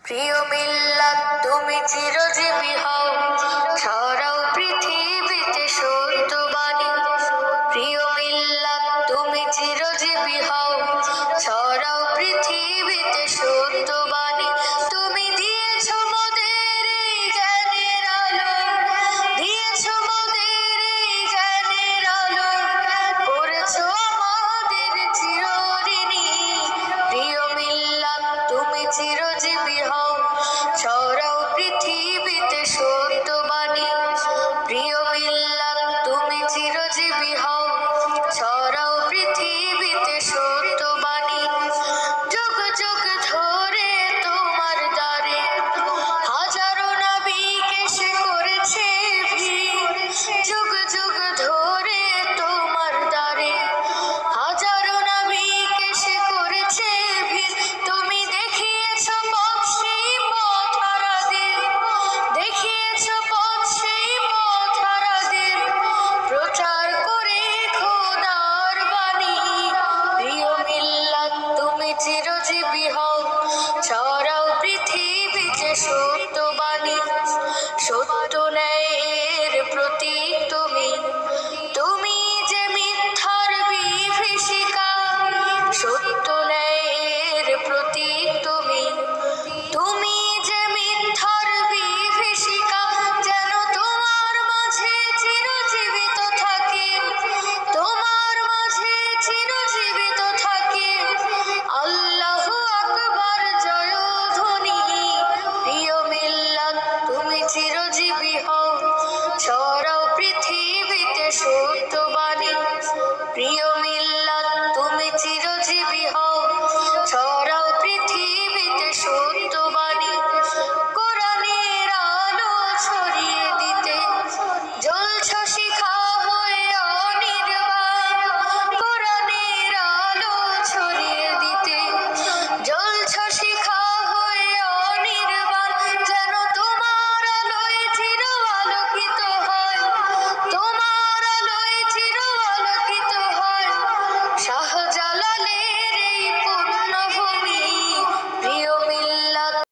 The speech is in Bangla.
প্রিয় মিল্লাত তুমি চিরজীবী হও, ছড়াও পৃথিবীতে সত্যবাণী। প্রিয় মিল্লাত তুমি চিরজীবী হও, ছড়াও পৃথিবীতে সত্যবাণী। তুমি দিয়েছ মোদের এই জ্ঞানের আলো, দিয়েছ মোদের এই জ্ঞানের আলো, করেছ আমাদের চিরঋণী। প্রিয় মিল্লাত তুমি চিরজীবী হও, ছড়াও পৃথিবীতে সত্যবাণী। প্রিয় মিল্লাত তুমি চিরজীবী হও, ছড়াও পৃথিবীতে সত্যবাণী। যুগ যুগ ধরে তোমার দ্বারে হাজারো নবীকে এসে করেছে ভিড়। যুগ যুগ ধরে তোমার দ্বারে হাজারো নবীকে এসে করেছে ভিড়। তুমি দেখিয়েছ পথ সেই পথ হারাদের, দেখিয়েছ পথ সেই পথ হারাদের, প্রচার করে খোদার বাণী। প্রিয় মিল্লাত তুমি চিরজীবী হও,